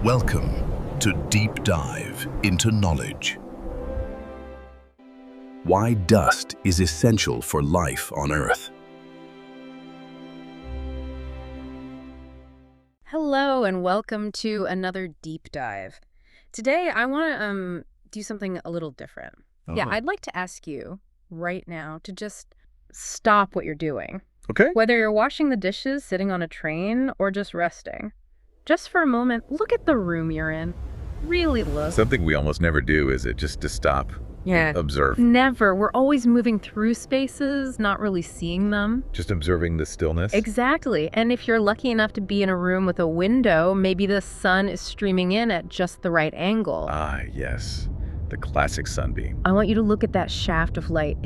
Welcome to Deep Dive into Knowledge. Why dust is essential for life on Earth. Hello and welcome to another Deep Dive. Today I want to do something a little different. Yeah, I'd like to ask you right now to just stop what you're doing. Okay. Whether you're washing the dishes, sitting on a train, or just resting. Just for a moment, look at the room you're in. Really look. Something we almost never do, is it? Just to stop, observe. Never. We're always moving through spaces, not really seeing them. Just observing the stillness. Exactly. And if you're lucky enough to be in a room with a window, maybe the sun is streaming in at just the right angle. Ah, yes. The classic sunbeam. I want you to look at that shaft of light.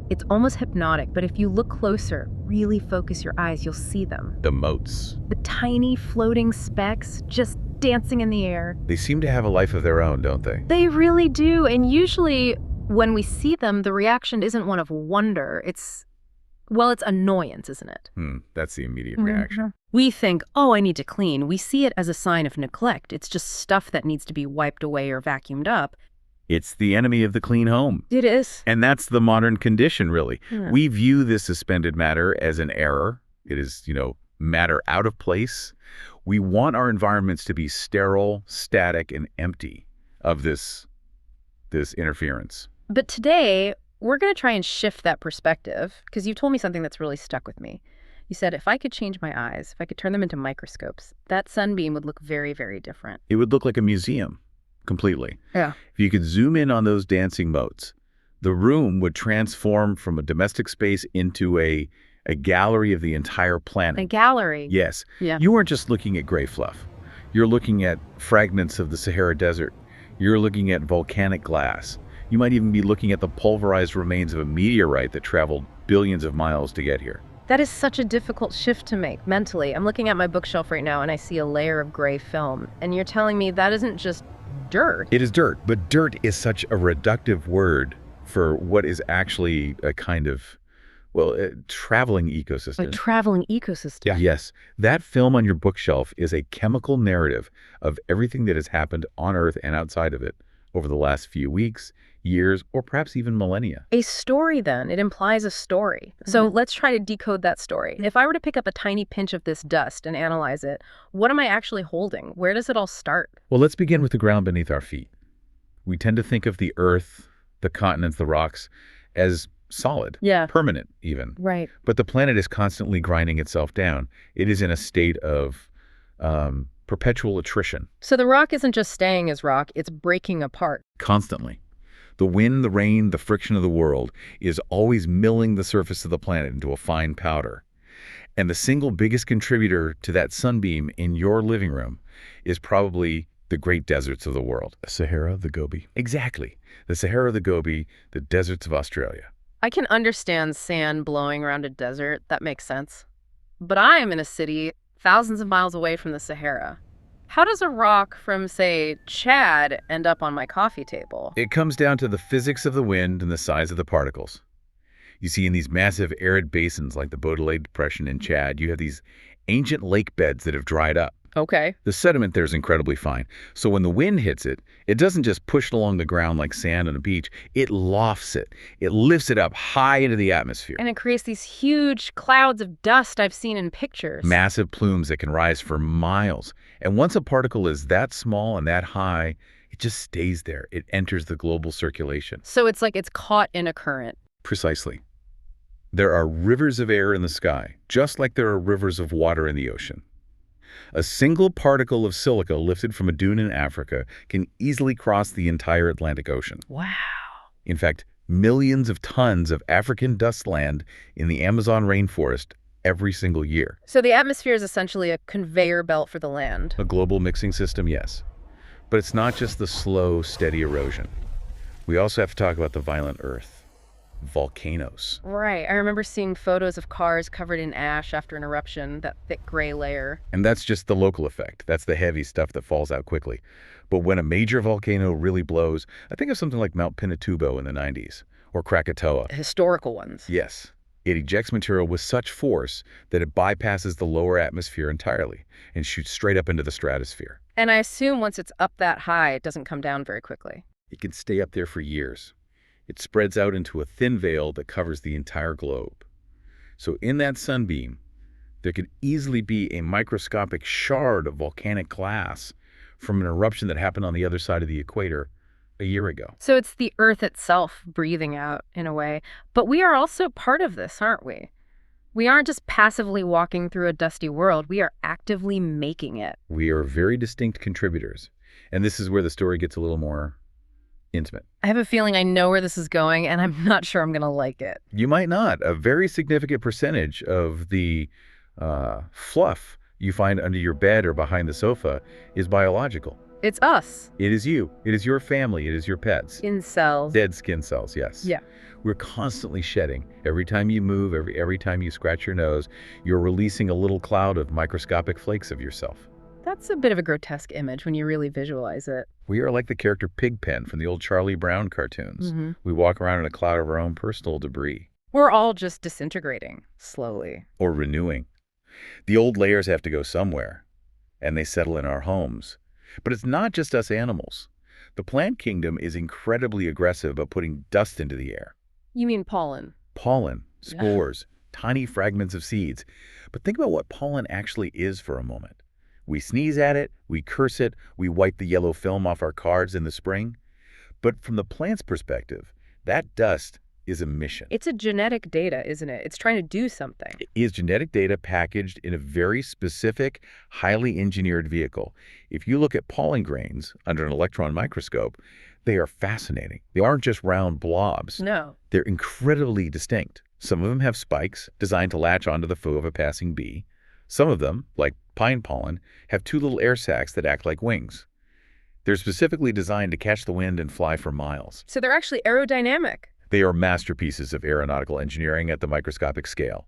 It's almost hypnotic, but if you look closer, really focus your eyes, you'll see them. The motes. The tiny floating specks just dancing in the air. They seem to have a life of their own, don't they? They really do. And usually when we see them, the reaction isn't one of wonder. It's annoyance, isn't it? That's the immediate reaction. We think, oh, I need to clean. We see it as a sign of neglect. It's just stuff that needs to be wiped away or vacuumed up. It's the enemy of the clean home. It is. And that's the modern condition, really. Yeah. We view this suspended matter as an error. It is, matter out of place. We want our environments to be sterile, static, and empty of this interference. But today, we're going to try and shift that perspective, because you told me something that's really stuck with me. You said, if I could change my eyes, if I could turn them into microscopes, that sunbeam would look very, very different. It would look like a museum, completely. Yeah. If you could zoom in on those dancing motes, the room would transform from a domestic space into a gallery of the entire planet. A gallery? Yes. Yeah. You weren't just looking at gray fluff. You're looking at fragments of the Sahara Desert. You're looking at volcanic glass. You might even be looking at the pulverized remains of a meteorite that traveled billions of miles to get here. That is such a difficult shift to make mentally. I'm looking at my bookshelf right now and I see a layer of gray film. And you're telling me that isn't just dirt. It is dirt, but dirt is such a reductive word for what is actually a kind of, a traveling ecosystem. A traveling ecosystem. Yeah. Yes. That film on your bookshelf is a chemical narrative of everything that has happened on Earth and outside of it over the last few weeks, years, or perhaps even millennia. A story, then. It implies a story. So let's try to decode that story. If I were to pick up a tiny pinch of this dust and analyze it, what am I actually holding? Where does it all start? Well, let's begin with the ground beneath our feet. We tend to think of the Earth, the continents, the rocks, as solid, permanent even. Right. But the planet is constantly grinding itself down. It is in a state of perpetual attrition. So the rock isn't just staying as rock, it's breaking apart. Constantly. The wind, the rain, the friction of the world is always milling the surface of the planet into a fine powder. And the single biggest contributor to that sunbeam in your living room is probably the great deserts of the world. The Sahara, the Gobi. Exactly. The Sahara, the Gobi, the deserts of Australia. I can understand sand blowing around a desert. That makes sense. But I am in a city thousands of miles away from the Sahara. How does a rock from, say, Chad end up on my coffee table? It comes down to the physics of the wind and the size of the particles. You see, in these massive arid basins like the Baudelaire Depression in Chad, you have these ancient lake beds that have dried up. Okay. The sediment there is incredibly fine. So when the wind hits it, it doesn't just push it along the ground like sand on a beach. It lofts it. It lifts it up high into the atmosphere. And it creates these huge clouds of dust I've seen in pictures. Massive plumes that can rise for miles. And once a particle is that small and that high, it just stays there. It enters the global circulation. So it's like it's caught in a current. Precisely. There are rivers of air in the sky, just like there are rivers of water in the ocean. A single particle of silica lifted from a dune in Africa can easily cross the entire Atlantic Ocean. Wow. In fact, millions of tons of African dust land in the Amazon rainforest every single year. So the atmosphere is essentially a conveyor belt for the land. A global mixing system, yes. But it's not just the slow, steady erosion. We also have to talk about the violent earth. Volcanoes. Right. I remember seeing photos of cars covered in ash after an eruption, that thick gray layer. And that's just the local effect. That's the heavy stuff that falls out quickly. But when a major volcano really blows, I think of something like Mount Pinatubo in the 90s, or Krakatoa. Historical ones. Yes. It ejects material with such force that it bypasses the lower atmosphere entirely and shoots straight up into the stratosphere. And I assume once it's up that high, it doesn't come down very quickly. It can stay up there for years. It spreads out into a thin veil that covers the entire globe. So in that sunbeam, there could easily be a microscopic shard of volcanic glass from an eruption that happened on the other side of the equator a year ago. So it's the Earth itself breathing out, in a way. But we are also part of this, aren't we? We aren't just passively walking through a dusty world. We are actively making it. We are very distinct contributors. And this is where the story gets a little more intimate. I have a feeling I know where this is going, and I'm not sure I'm going to like it. You might not. A very significant percentage of the fluff you find under your bed or behind the sofa is biological. It's us. It is you. It is your family. It is your pets. In cells. Dead skin cells, yes. Yeah. We're constantly shedding. Every time you move, every time you scratch your nose, you're releasing a little cloud of microscopic flakes of yourself. That's a bit of a grotesque image when you really visualize it. We are like the character Pigpen from the old Charlie Brown cartoons. Mm-hmm. We walk around in a cloud of our own personal debris. We're all just disintegrating, slowly. Or renewing. The old layers have to go somewhere, and they settle in our homes. But it's not just us animals. The plant kingdom is incredibly aggressive about putting dust into the air. You mean pollen? Pollen, spores, tiny fragments of seeds. But think about what pollen actually is for a moment. We sneeze at it, we curse it, we wipe the yellow film off our cards in the spring. But from the plant's perspective, that dust is a mission. It's a genetic data, isn't it? It's trying to do something. It is genetic data packaged in a very specific, highly engineered vehicle. If you look at pollen grains under an electron microscope, they are fascinating. They aren't just round blobs. No. They're incredibly distinct. Some of them have spikes designed to latch onto the foo of a passing bee. Some of them, like pine pollen, have two little air sacs that act like wings. They're specifically designed to catch the wind and fly for miles. So they're actually aerodynamic. They are masterpieces of aeronautical engineering at the microscopic scale.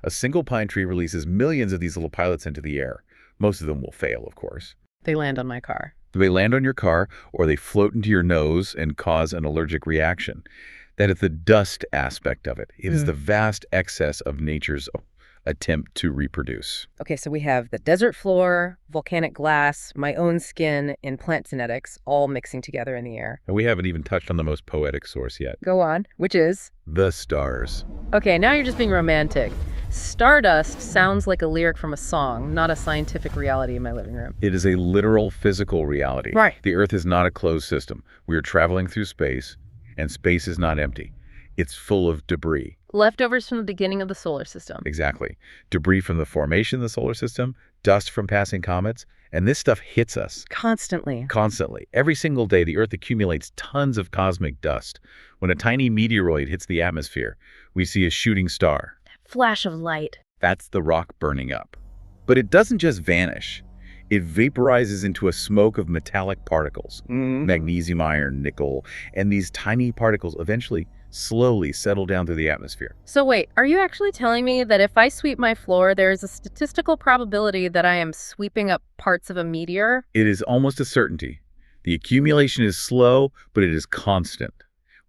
A single pine tree releases millions of these little pilots into the air. Most of them will fail, of course. They land on my car. They land on your car, or they float into your nose and cause an allergic reaction. That is the dust aspect of it. It is the vast excess of nature's attempt to reproduce. Okay, so we have the desert floor, volcanic glass, my own skin, and plant genetics all mixing together in the air. And we haven't even touched on the most poetic source yet. Go on, which is? The stars. Okay, now you're just being romantic. Stardust sounds like a lyric from a song, not a scientific reality in my living room. It is a literal physical reality. Right. The Earth is not a closed system. We are traveling through space, and space is not empty. It's full of debris. Leftovers from the beginning of the solar system. Exactly. Debris from the formation of the solar system, dust from passing comets, and this stuff hits us. Constantly. Constantly. Every single day, the Earth accumulates tons of cosmic dust. When a tiny meteoroid hits the atmosphere, we see a shooting star. Flash of light. That's the rock burning up. But it doesn't just vanish. It vaporizes into a smoke of metallic particles, magnesium, iron, nickel, and these tiny particles eventually slowly settle down through the atmosphere. So wait, are you actually telling me that if I sweep my floor, there is a statistical probability that I am sweeping up parts of a meteor? It is almost a certainty. The accumulation is slow, but it is constant.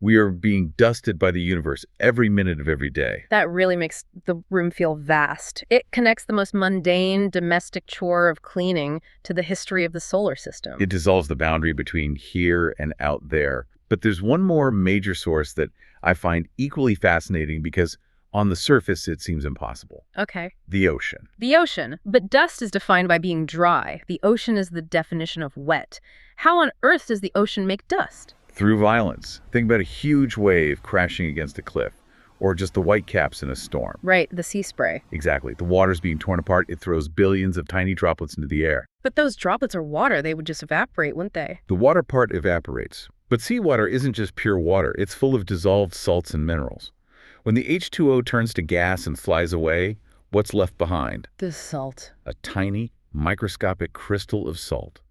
We are being dusted by the universe every minute of every day. That really makes the room feel vast. It connects the most mundane domestic chore of cleaning to the history of the solar system. It dissolves the boundary between here and out there. But there's one more major source that I find equally fascinating because on the surface it seems impossible. Okay. The ocean. The ocean. But dust is defined by being dry. The ocean is the definition of wet. How on earth does the ocean make dust? Through violence. Think about a huge wave crashing against a cliff, or just the white caps in a storm. Right, the sea spray. Exactly. The water's being torn apart. It throws billions of tiny droplets into the air. But those droplets are water. They would just evaporate, wouldn't they? The water part evaporates. But seawater isn't just pure water. It's full of dissolved salts and minerals. When the H2O turns to gas and flies away, what's left behind? The salt. A tiny, microscopic crystal of salt.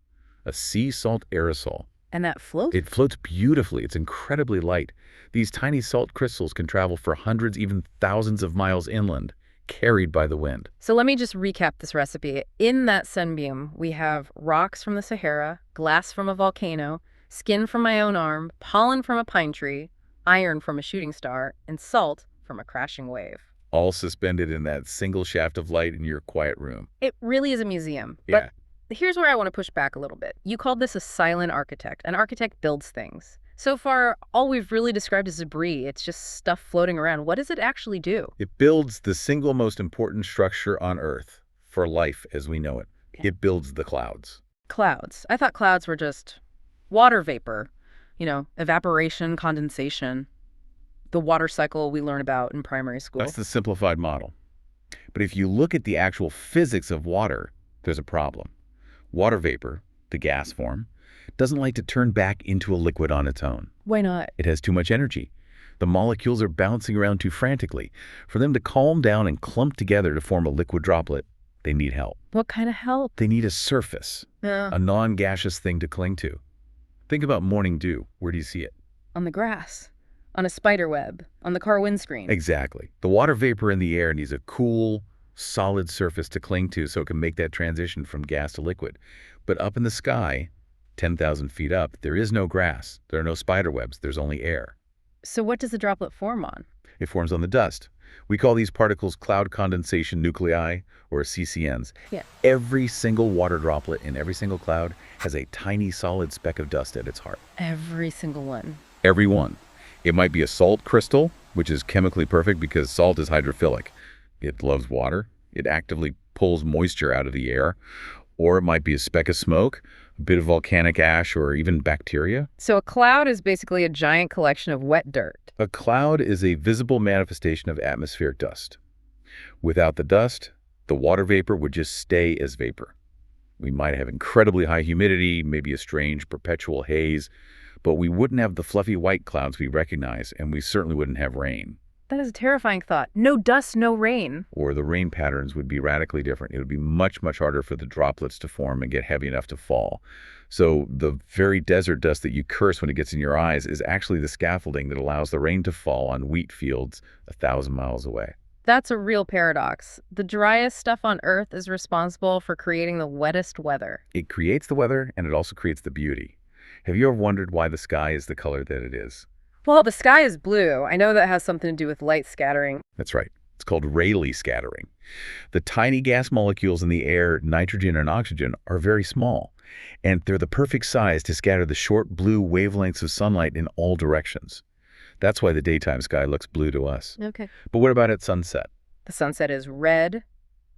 A sea salt aerosol. And that floats? It floats beautifully. It's incredibly light. These tiny salt crystals can travel for hundreds, even thousands of miles inland, carried by the wind. So let me just recap this recipe. In that sunbeam, we have rocks from the Sahara, glass from a volcano, skin from my own arm, pollen from a pine tree, iron from a shooting star, and salt from a crashing wave. All suspended in that single shaft of light in your quiet room. It really is a museum. Yeah. But here's where I want to push back a little bit. You called this a silent architect. An architect builds things. So far, all we've really described is debris. It's just stuff floating around. What does it actually do? It builds the single most important structure on Earth for life as we know it. It builds the clouds. Clouds. I thought clouds were just water vapor, evaporation, condensation, the water cycle we learn about in primary school. That's the simplified model. But if you look at the actual physics of water, there's a problem. Water vapor, the gas form, doesn't like to turn back into a liquid on its own. Why not? It has too much energy. The molecules are bouncing around too frantically. For them to calm down and clump together to form a liquid droplet, they need help. What kind of help? They need a surface, a non-gaseous thing to cling to. Think about morning dew. Where do you see it? On the grass, on a spider web, on the car windscreen. Exactly. The water vapor in the air needs a cool, solid surface to cling to so it can make that transition from gas to liquid. But up in the sky, 10,000 feet up, there is no grass. There are no spider webs. There's only air. So what does the droplet form on? It forms on the dust. We call these particles cloud condensation nuclei, or CCNs. Yeah. Every single water droplet in every single cloud has a tiny solid speck of dust at its heart. Every single one. Every one. It might be a salt crystal, which is chemically perfect because salt is hydrophilic. It loves water. It actively pulls moisture out of the air. Or it might be a speck of smoke, a bit of volcanic ash, or even bacteria. So a cloud is basically a giant collection of wet dirt. A cloud is a visible manifestation of atmospheric dust. Without the dust, the water vapor would just stay as vapor. We might have incredibly high humidity, maybe a strange perpetual haze, but we wouldn't have the fluffy white clouds we recognize, and we certainly wouldn't have rain. That is a terrifying thought. No dust, no rain. Or the rain patterns would be radically different. It would be much, much harder for the droplets to form and get heavy enough to fall. So the very desert dust that you curse when it gets in your eyes is actually the scaffolding that allows the rain to fall on wheat fields 1,000 miles away. That's a real paradox. The driest stuff on Earth is responsible for creating the wettest weather. It creates the weather, and it also creates the beauty. Have you ever wondered why the sky is the color that it is? Well, the sky is blue. I know that has something to do with light scattering. That's right. It's called Rayleigh scattering. The tiny gas molecules in the air, nitrogen and oxygen, are very small, and they're the perfect size to scatter the short blue wavelengths of sunlight in all directions. That's why the daytime sky looks blue to us. Okay. But what about at sunset? The sunset is red,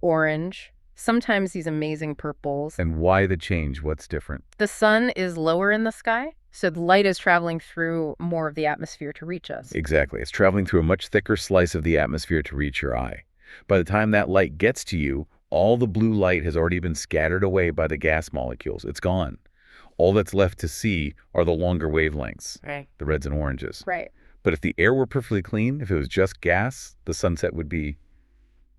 orange, sometimes these amazing purples. And why the change? What's different? The sun is lower in the sky, so the light is traveling through more of the atmosphere to reach us. Exactly. It's traveling through a much thicker slice of the atmosphere to reach your eye. By the time that light gets to you, all the blue light has already been scattered away by the gas molecules. It's gone. All that's left to see are the longer wavelengths, Right. the reds and oranges. Right. But if the air were perfectly clean, if it was just gas, the sunset would be,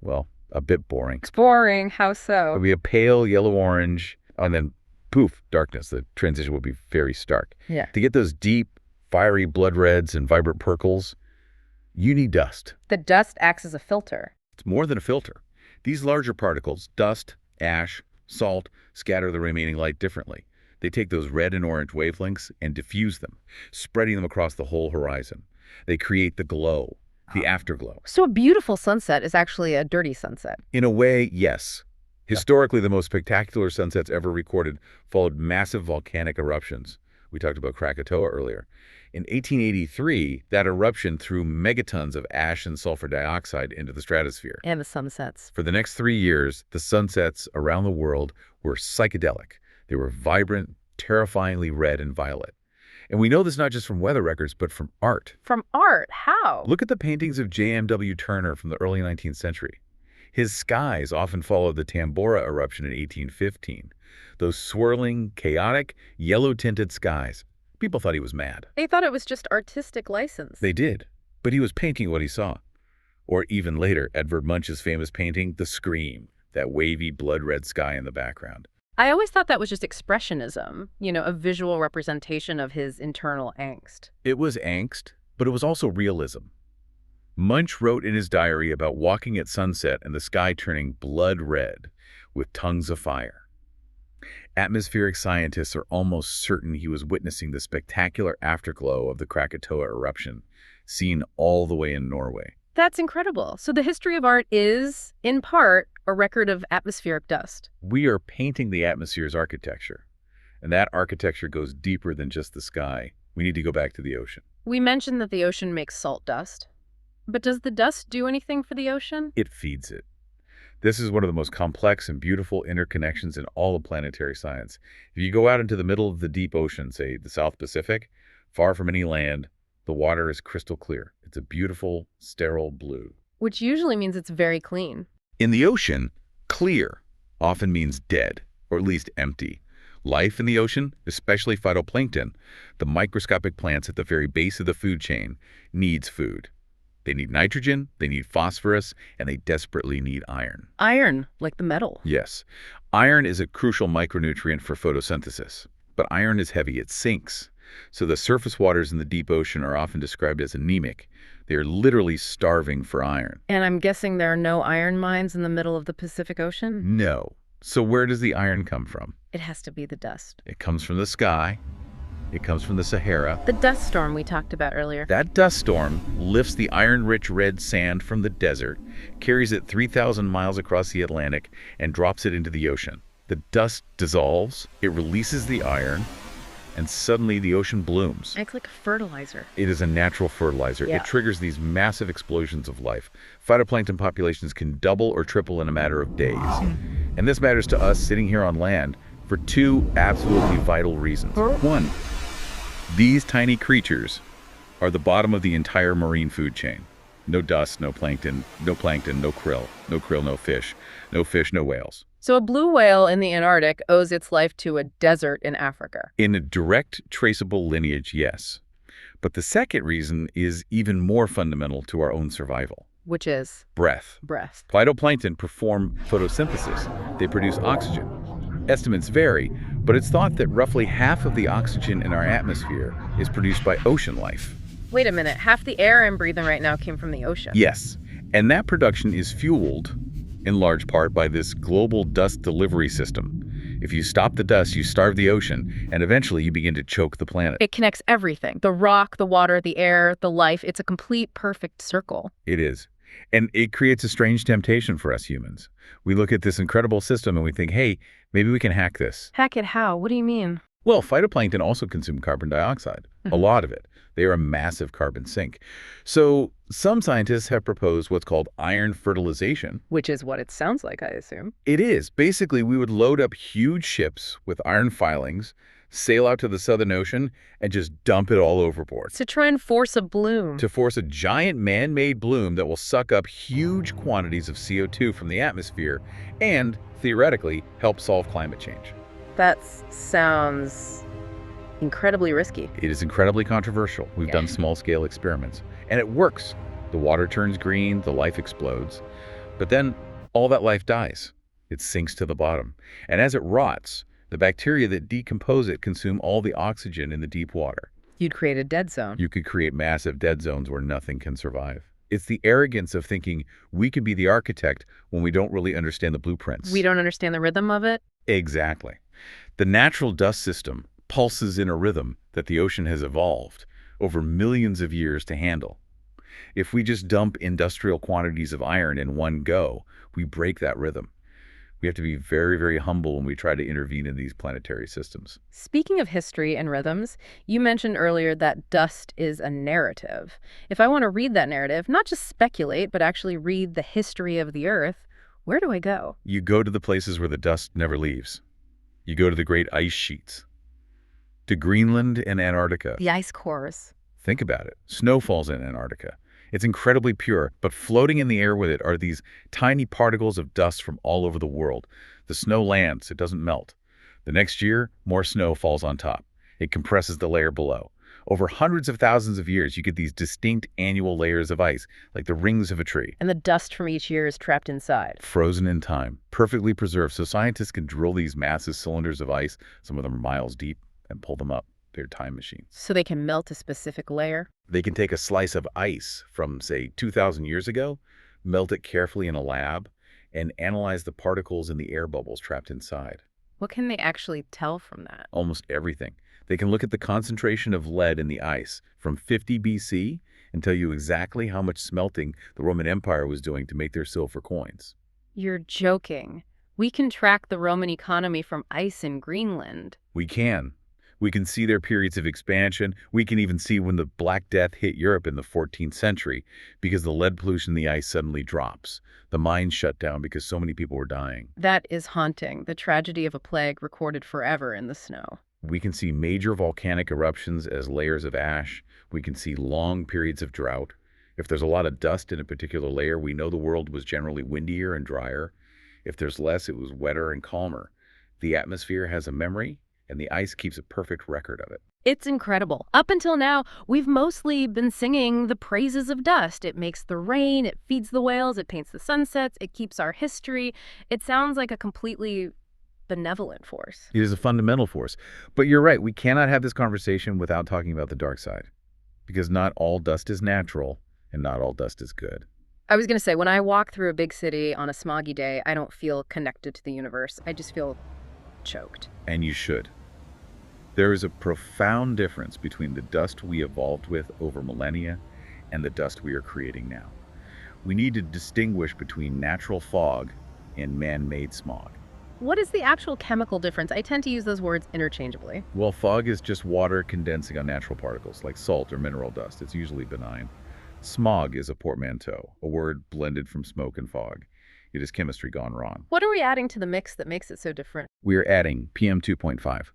well, a bit boring. It's boring. How It so? would be a pale yellow-orange, and then poof, darkness. The transition would be very stark. Yeah. To get those deep, fiery blood reds and vibrant purples, you need dust. The dust acts as a filter. It's more than a filter. These larger particles, dust, ash, salt, scatter the remaining light differently. They take those red and orange wavelengths and diffuse them, spreading them across the whole horizon. They create the glow, the afterglow. So a beautiful sunset is actually a dirty sunset. In a way, yes. Historically, the most spectacular sunsets ever recorded followed massive volcanic eruptions. We talked about Krakatoa earlier. In 1883, that eruption threw megatons of ash and sulfur dioxide into the stratosphere. And the sunsets. For the next 3 years, the sunsets around the world were psychedelic. They were vibrant, terrifyingly red and violet. And we know this not just from weather records, but from art. From art? How? Look at the paintings of J.M.W. Turner from the early 19th century. His skies often followed the Tambora eruption in 1815. Those swirling, chaotic, yellow-tinted skies. People thought he was mad. They thought it was just artistic license. They did, but he was painting what he saw. Or even later, Edvard Munch's famous painting, The Scream, that wavy, blood-red sky in the background. I always thought that was just expressionism, a visual representation of his internal angst. It was angst, but it was also realism. Munch wrote in his diary about walking at sunset and the sky turning blood red with tongues of fire. Atmospheric scientists are almost certain he was witnessing the spectacular afterglow of the Krakatoa eruption, seen all the way in Norway. That's incredible. So the history of art is, in part, a record of atmospheric dust. We are painting the atmosphere's architecture, and that architecture goes deeper than just the sky. We need to go back to the ocean. We mentioned that the ocean makes salt dust. But does the dust do anything for the ocean? It feeds it. This is one of the most complex and beautiful interconnections in all of planetary science. If you go out into the middle of the deep ocean, say the South Pacific, far from any land, the water is crystal clear. It's a beautiful, sterile blue. Which usually means it's very clean. In the ocean, clear often means dead, or at least empty. Life in the ocean, especially phytoplankton, the microscopic plants at the very base of the food chain, needs food. They need nitrogen, they need phosphorus, and they desperately need iron. Iron, like the metal. Yes, iron is a crucial micronutrient for photosynthesis. But iron is heavy, it sinks. So the surface waters in the deep ocean are often described as anemic. They are literally starving for iron. And I'm guessing there are no iron mines in the middle of the Pacific Ocean? No. So where does the iron come from? It has to be the dust. It comes from the sky. It comes from the Sahara. The dust storm we talked about earlier. That dust storm lifts the iron-rich red sand from the desert, carries it 3,000 miles across the Atlantic, and drops it into the ocean. The dust dissolves, it releases the iron, and suddenly the ocean blooms. Acts like a fertilizer. It is a natural fertilizer. Yeah. It triggers these massive explosions of life. Phytoplankton populations can double or triple in a matter of days. And this matters to us sitting here on land for two absolutely vital reasons. One, these tiny creatures are the bottom of the entire marine food chain. No dust, no plankton, no krill, no fish, no whales. So a blue whale in the Antarctic owes its life to a desert in Africa. In a direct, traceable lineage, yes. But the second reason is even more fundamental to our own survival. Which is? Breath. Breath. Phytoplankton perform photosynthesis. They produce oxygen. Estimates vary, but it's thought that roughly half of the oxygen in our atmosphere is produced by ocean life. Wait a minute, half the air I'm breathing right now came from the ocean. Yes, and that production is fueled in large part by this global dust delivery system. If you stop the dust, you starve the ocean, and eventually you begin to choke the planet. It connects everything. The rock, the water, the air, the life. It's a complete perfect circle. It is. And it creates a strange temptation for us humans. We look at this incredible system and we think, hey, maybe we can hack this. Hack it how? What do you mean? Well, phytoplankton also consume carbon dioxide, a lot of it. They are a massive carbon sink. So some scientists have proposed what's called iron fertilization. Which is what it sounds like, I assume. It is. Basically, we would load up huge ships with iron filings, sail out to the Southern Ocean, and just dump it all overboard. To try and force a bloom. To force a giant man-made bloom that will suck up huge quantities of CO2 from the atmosphere and, theoretically, help solve climate change. That sounds incredibly risky. It is incredibly controversial. We've done small-scale experiments. And it works. The water turns green, the life explodes. But then all that life dies. It sinks to the bottom. And as it rots, the bacteria that decompose it consume all the oxygen in the deep water. You'd create a dead zone. You could create massive dead zones where nothing can survive. It's the arrogance of thinking we can be the architect when we don't really understand the blueprints. We don't understand the rhythm of it? Exactly. The natural dust system pulses in a rhythm that the ocean has evolved over millions of years to handle. If we just dump industrial quantities of iron in one go, we break that rhythm. We have to be very, very humble when we try to intervene in these planetary systems. Speaking of history and rhythms, you mentioned earlier that dust is a narrative. If I want to read that narrative, not just speculate, but actually read the history of the Earth, where do I go? You go to the places where the dust never leaves. You go to the great ice sheets, to Greenland and Antarctica. The ice cores. Think about it. Snow falls in Antarctica. It's incredibly pure, but floating in the air with it are these tiny particles of dust from all over the world. The snow lands, it doesn't melt. The next year, more snow falls on top. It compresses the layer below. Over hundreds of thousands of years, you get these distinct annual layers of ice, like the rings of a tree. And the dust from each year is trapped inside. Frozen in time, perfectly preserved, so scientists can drill these massive cylinders of ice, some of them are miles deep, and pull them up. They're time machines. So they can melt a specific layer? They can take a slice of ice from, say, 2,000 years ago, melt it carefully in a lab, and analyze the particles in the air bubbles trapped inside. What can they actually tell from that? Almost everything. They can look at the concentration of lead in the ice from 50 BC and tell you exactly how much smelting the Roman Empire was doing to make their silver coins. You're joking. We can track the Roman economy from ice in Greenland. We can. We can see their periods of expansion. We can even see when the Black Death hit Europe in the 14th century because the lead pollution in the ice suddenly drops. The mines shut down because so many people were dying. That is haunting, the tragedy of a plague recorded forever in the snow. We can see major volcanic eruptions as layers of ash. We can see long periods of drought. If there's a lot of dust in a particular layer, we know the world was generally windier and drier. If there's less, it was wetter and calmer. The atmosphere has a memory, and the ice keeps a perfect record of it. It's incredible. Up until now, we've mostly been singing the praises of dust. It makes the rain, it feeds the whales, it paints the sunsets, it keeps our history. It sounds like a completely benevolent force. It is a fundamental force. But you're right, we cannot have this conversation without talking about the dark side. Because not all dust is natural, and not all dust is good. I was going to say, when I walk through a big city on a smoggy day, I don't feel connected to the universe. I just feel choked. And you should. There is a profound difference between the dust we evolved with over millennia and the dust we are creating now. We need to distinguish between natural fog and man-made smog. What is the actual chemical difference? I tend to use those words interchangeably. Well, fog is just water condensing on natural particles, like salt or mineral dust. It's usually benign. Smog is a portmanteau, a word blended from smoke and fog. It is chemistry gone wrong. What are we adding to the mix that makes it so different? We are adding PM 2.5.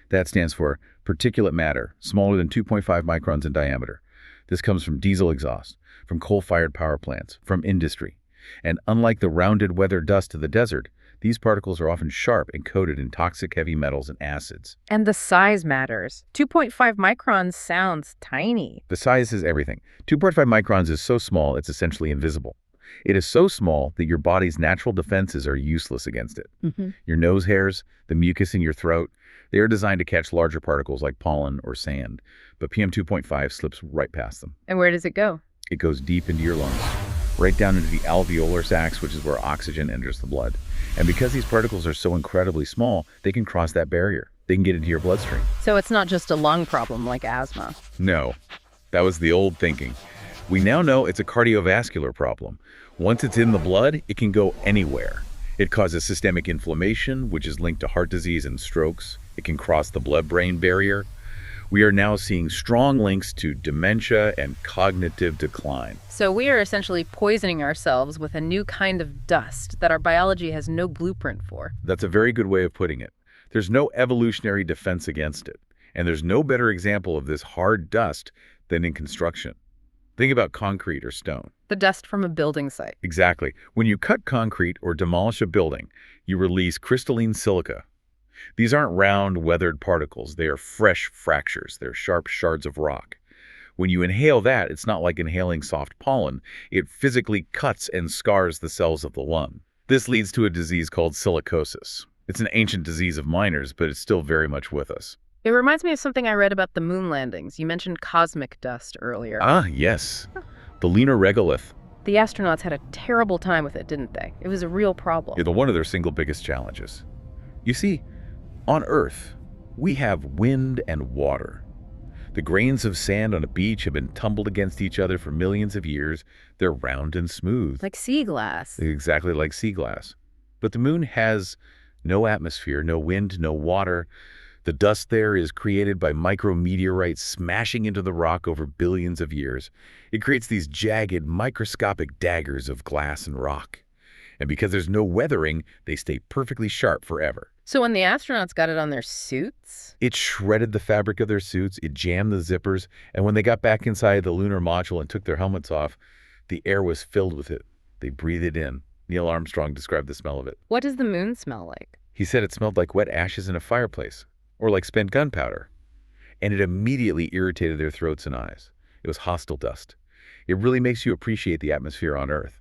That stands for particulate matter, smaller than 2.5 microns in diameter. This comes from diesel exhaust, from coal-fired power plants, from industry. And unlike the rounded weather dust of the desert, these particles are often sharp and coated in toxic heavy metals and acids. And the size matters. 2.5 microns sounds tiny. The size is everything. 2.5 microns is so small it's essentially invisible. It is so small that your body's natural defenses are useless against it. Your nose hairs, the mucus in your throat, they are designed to catch larger particles like pollen or sand, but PM 2.5 slips right past them. And where does it go? It goes deep into your lungs, right down into the alveolar sacs, which is where oxygen enters the blood. And because these particles are so incredibly small, they can cross that barrier. They can get into your bloodstream. So it's not just a lung problem like asthma. No, that was the old thinking. We now know it's a cardiovascular problem. Once it's in the blood, it can go anywhere. It causes systemic inflammation, which is linked to heart disease and strokes. It can cross the blood-brain barrier. We are now seeing strong links to dementia and cognitive decline. So we are essentially poisoning ourselves with a new kind of dust that our biology has no blueprint for. That's a very good way of putting it. There's no evolutionary defense against it. And there's no better example of this hard dust than in construction. Think about concrete or stone. The dust from a building site. Exactly. When you cut concrete or demolish a building, you release crystalline silica. These aren't round, weathered particles. They are fresh fractures. They're sharp shards of rock. When you inhale that, it's not like inhaling soft pollen. It physically cuts and scars the cells of the lung. This leads to a disease called silicosis. It's an ancient disease of miners, but it's still very much with us. It reminds me of something I read about the moon landings. You mentioned cosmic dust earlier. Ah, yes. The lunar regolith. The astronauts had a terrible time with it, didn't they? It was a real problem. One of their single biggest challenges. You see, on Earth, we have wind and water. The grains of sand on a beach have been tumbled against each other for millions of years. They're round and smooth. Like sea glass. Exactly like sea glass. But the moon has no atmosphere, no wind, no water. The dust there is created by micrometeorites smashing into the rock over billions of years. It creates these jagged, microscopic daggers of glass and rock. And because there's no weathering, they stay perfectly sharp forever. So when the astronauts got it on their suits? It shredded the fabric of their suits, it jammed the zippers, and when they got back inside the lunar module and took their helmets off, the air was filled with it. They breathed it in. Neil Armstrong described the smell of it. What does the moon smell like? He said it smelled like wet ashes in a fireplace, or like spent gunpowder. And it immediately irritated their throats and eyes. It was hostile dust. It really makes you appreciate the atmosphere on Earth.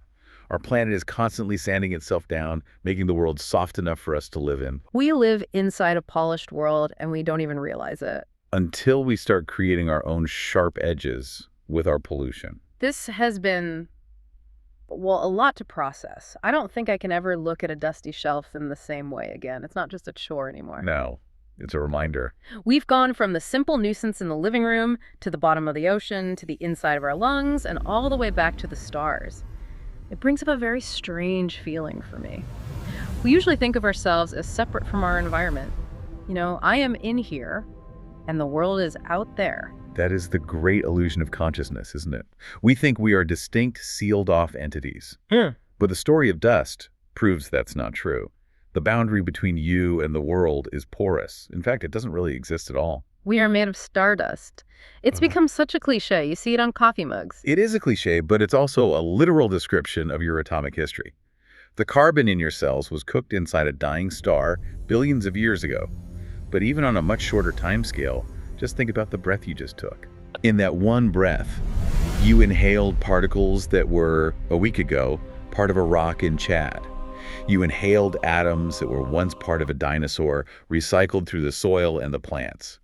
Our planet is constantly sanding itself down, making the world soft enough for us to live in. We live inside a polished world, and we don't even realize it. Until we start creating our own sharp edges with our pollution. This has been, well, a lot to process. I don't think I can ever look at a dusty shelf in the same way again. It's not just a chore anymore. No, it's a reminder. We've gone from the simple nuisance in the living room to the bottom of the ocean to the inside of our lungs and all the way back to the stars. It brings up a very strange feeling for me. We usually think of ourselves as separate from our environment. I am in here, and the world is out there. That is the great illusion of consciousness, isn't it? We think we are distinct, sealed-off entities. But the story of dust proves that's not true. The boundary between you and the world is porous. In fact, it doesn't really exist at all. We are made of stardust. It's become such a cliche. You see it on coffee mugs. It is a cliche, but it's also a literal description of your atomic history. The carbon in your cells was cooked inside a dying star billions of years ago. But even on a much shorter time scale, just think about the breath you just took. In that one breath, you inhaled particles that were, a week ago, part of a rock in Chad. You inhaled atoms that were once part of a dinosaur, recycled through the soil and the plants.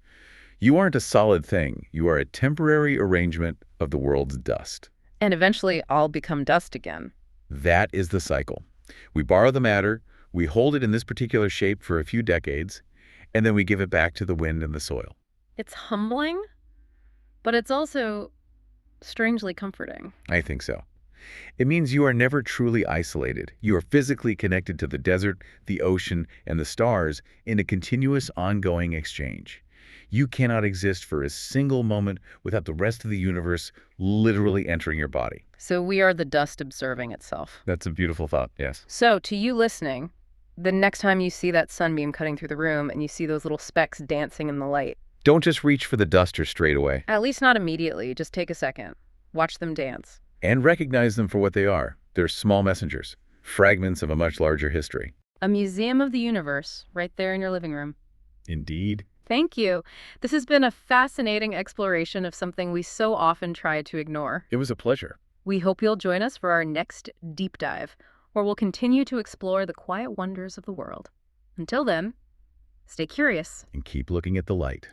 You aren't a solid thing. You are a temporary arrangement of the world's dust. And eventually I'll become dust again. That is the cycle. We borrow the matter, we hold it in this particular shape for a few decades, and then we give it back to the wind and the soil. It's humbling, but it's also strangely comforting. I think so. It means you are never truly isolated. You are physically connected to the desert, the ocean, and the stars in a continuous, ongoing exchange. You cannot exist for a single moment without the rest of the universe literally entering your body. So we are the dust observing itself. That's a beautiful thought, yes. So to you listening, the next time you see that sunbeam cutting through the room and you see those little specks dancing in the light, Don't just reach for the duster straight away. at least not immediately, just take a second. Watch them dance. And recognize them for what they are. They're small messengers, fragments of a much larger history. A museum of the universe right there in your living room. Indeed. Thank you. This has been a fascinating exploration of something we so often try to ignore. It was a pleasure. We hope you'll join us for our next deep dive, where we'll continue to explore the quiet wonders of the world. Until then, stay curious. And keep looking at the light.